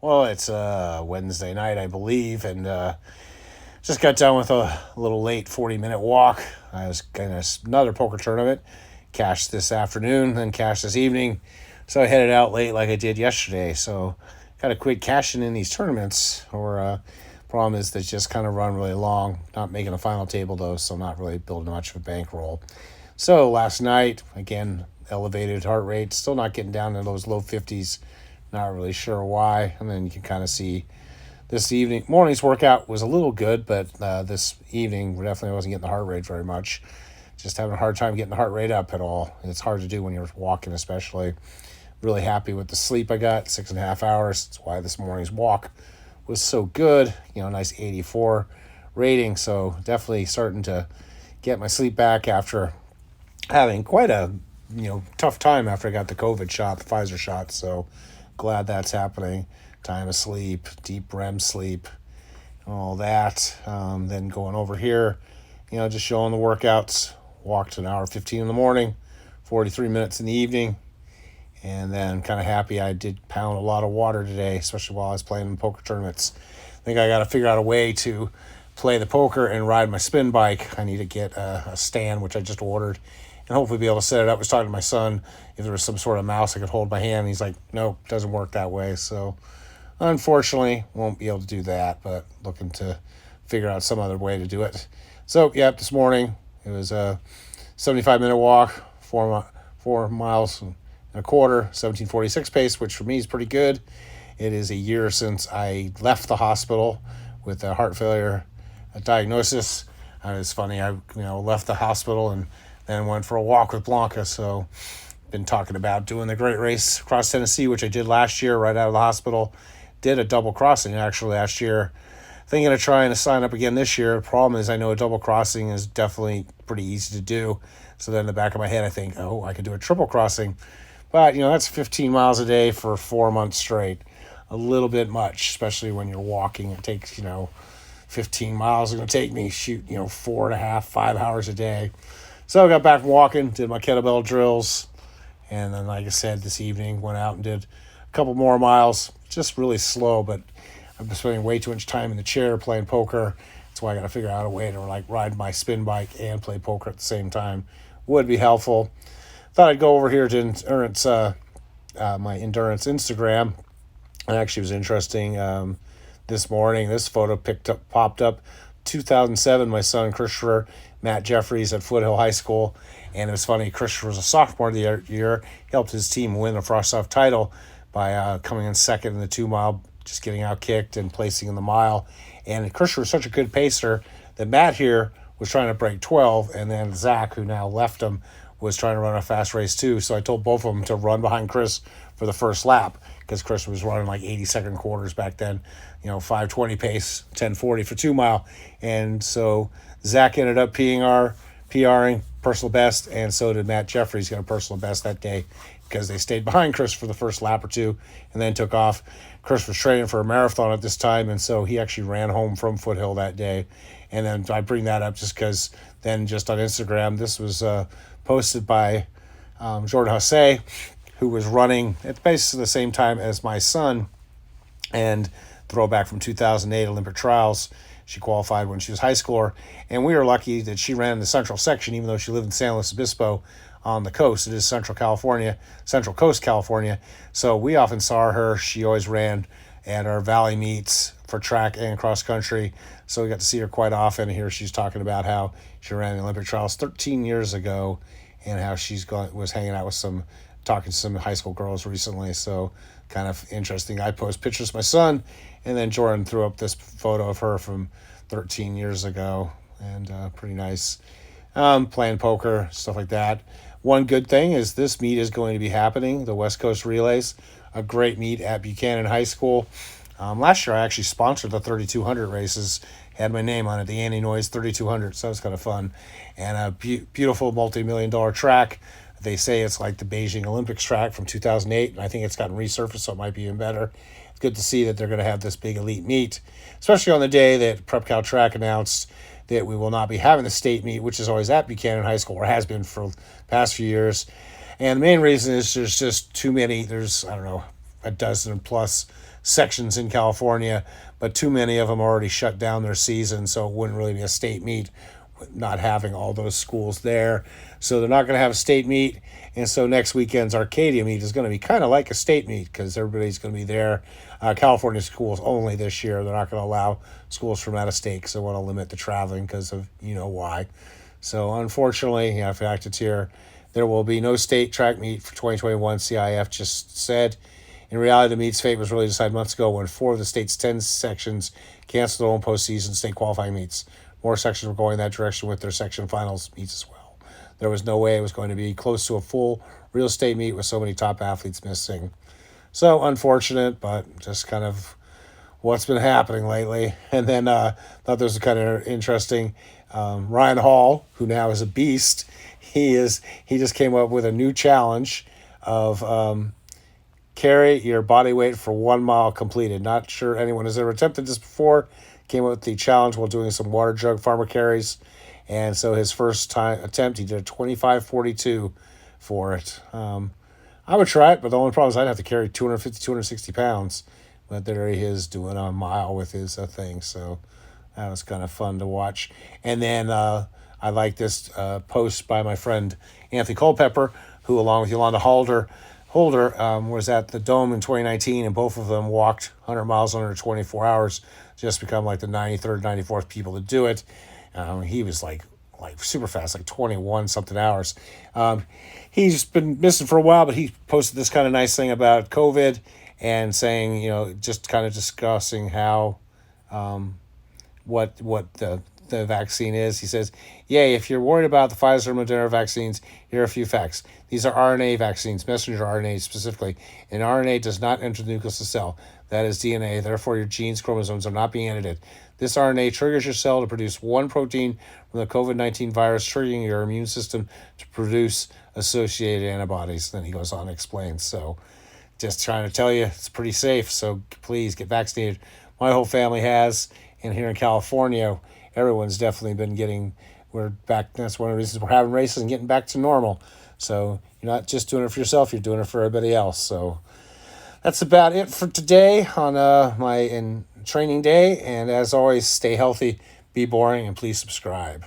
Well, it's Wednesday night, I believe, and just got done with a little late 40-minute walk. I was in another poker tournament, cashed this afternoon, then cashed this evening. So I headed out late like I did yesterday. So got to quit cashing in these tournaments, or problem is they just kind of run really long. Not making a final table, though, so not really building much of a bankroll. So last night, again, elevated heart rate, still not getting down to those low 50s. Not really sure why. And then you can kind of see this morning's workout was a little good, but this evening we definitely wasn't getting the heart rate very much. Just having a hard time getting the heart rate up at all. It's hard to do when you're walking, especially. Really happy with the sleep I got, 6.5 hours. That's why this morning's walk was so good. Nice 84 rating. So definitely starting to get my sleep back after having quite a tough time after I got the COVID shot, the Pfizer shot. So glad that's happening. Time of sleep, deep REM sleep, all that. Then going over here, just showing the workouts. Walked an hour 15 in the morning, 43 minutes in the evening, and then kind of happy I did pound a lot of water today, especially while I was playing in poker tournaments. I think I got to figure out a way to play the poker and ride my spin bike. I need to get a stand, which I just ordered, and hopefully be able to set it up. I was talking to my son if there was some sort of mouse I could hold my hand. He's like, nope, doesn't work that way. So unfortunately, won't be able to do that, but looking to figure out some other way to do it. So, this morning it was a 75-minute walk, 4 miles and a quarter, 17:46 pace, which for me is pretty good. It is a year since I left the hospital with a heart failure diagnosis. It's funny, I left the hospital and then went for a walk with Blanca. So been talking about doing the Great Race across Tennessee, which I did last year right out of the hospital. Did a double crossing actually last year. Thinking of trying to sign up again this year. The problem is I know a double crossing is definitely pretty easy to do. So then in the back of my head I think, I could do a triple crossing. But, that's 15 miles a day for 4 months straight. A little bit much, especially when you're walking. It takes, 15 miles. It's going to take me, 4.5, 5 hours a day. So I got back from walking, did my kettlebell drills. And then, like I said, this evening went out and did a couple more miles. Just really slow, but I've been spending way too much time in the chair playing poker. That's why I got to figure out a way to ride my spin bike and play poker at the same time. Would be helpful. Thought I'd go over here to Endurance, my Endurance Instagram. It actually was interesting. This morning, this photo popped up. 2007, my son Christopher, Matt Jeffries at Foothill High School. And it was funny, Christopher was a sophomore the year. He helped his team win the Frost-Off title by coming in second in the 2 mile, just getting out kicked and placing in the mile. And Christopher was such a good pacer that Matt here was trying to break 12, and then Zach, who now left him, was trying to run a fast race too. So I told both of them to run behind Chris for the first lap, because Chris was running like 80-second quarters back then, 5:20 pace, 10:40 for 2 mile. And so Zach ended up PRing personal best, and so did Matt Jeffries, got a personal best that day because they stayed behind Chris for the first lap or two and then took off. Chris was training for a marathon at this time, and so he actually ran home from Foothill that day. And then I bring that up just because then just on Instagram, this was posted by Jordan Hussey, who was running at basically the same time as my son, and throwback from 2008 Olympic trials. She qualified when she was high schooler, and we were lucky that she ran in the central section, even though she lived in San Luis Obispo on the coast. It is Central Coast, California. So we often saw her. She always ran at our valley meets for track and cross country. So we got to see her quite often. Here she's talking about how she ran the Olympic trials 13 years ago, and how was hanging out with talking to some high school girls recently. So kind of interesting. I post pictures of my son, and then Jordan threw up this photo of her from 13 years ago, and pretty nice. Playing poker, stuff like that. One good thing is this meet is going to be happening, the West Coast Relays, a great meet at Buchanan High School. Last year I actually sponsored the 3200 races, had my name on it, the Andy Noyes 3200, so that was kind of fun. And a beautiful multi-million-dollar track. They say it's like the Beijing Olympics track from 2008, and I think it's gotten resurfaced, so it might be even better. It's good to see that they're going to have this big elite meet, especially on the day that Prep Cal Track announced that we will not be having the state meet, which is always at Buchanan High School, or has been for the past few years. And the main reason is there's just too many. There's, I don't know, a dozen plus sections in California, but too many of them already shut down their season, so it wouldn't really be a state meet with not having all those schools there. So they're not going to have a state meet, and so next weekend's Arcadia meet is going to be kind of like a state meet because everybody's going to be there. California schools only this year. They're not going to allow schools from out of state because they want to limit the traveling because of why. So unfortunately, in fact, it's here. There will be no state track meet for 2021. CIF just said. In reality, the meet's fate was really decided months ago when 4 of the state's 10 sections canceled their own postseason state qualifying meets. More sections were going that direction with their section finals meets as well. There was no way it was going to be close to a full real state meet with so many top athletes missing. So unfortunate, but just kind of what's been happening lately. And then thought this was kind of interesting. Ryan Hall, who now is a beast, he just came up with a new challenge of carry your body weight for 1 mile completed. Not sure anyone has ever attempted this before. Came up with the challenge while doing some water jug farmer carries. And so his first time attempt, he did a 25:42 for it. I would try it, but the only problem is I'd have to carry 250, 260 pounds. But there he is doing a mile with his thing. So that was kind of fun to watch. And then I like this post by my friend Anthony Culpepper, who along with Yolanda Holder was at the Dome in 2019, and both of them walked 100 miles under 24 hours, just become like the 93rd, 94th people to do it. He was like super fast, like 21 something hours. He's been missing for a while, but he posted this kind of nice thing about COVID and saying, just kind of discussing how what the vaccine is. He says, yay, if you're worried about the Pfizer and Moderna vaccines, here are a few facts. These are RNA vaccines, messenger RNA specifically. And RNA does not enter the nucleus of the cell. That is DNA. Therefore, your genes, chromosomes are not being edited. This RNA triggers your cell to produce one protein from the COVID-19 virus, triggering your immune system to produce associated antibodies. Then he goes on and explains. So just trying to tell you, it's pretty safe. So please get vaccinated. My whole family has. And here in California, everyone's definitely been we're back. That's one of the reasons we're having races and getting back to normal. So you're not just doing it for yourself, you're doing it for everybody else. So that's about it for today on my training day. And as always, stay healthy, be boring, and please subscribe.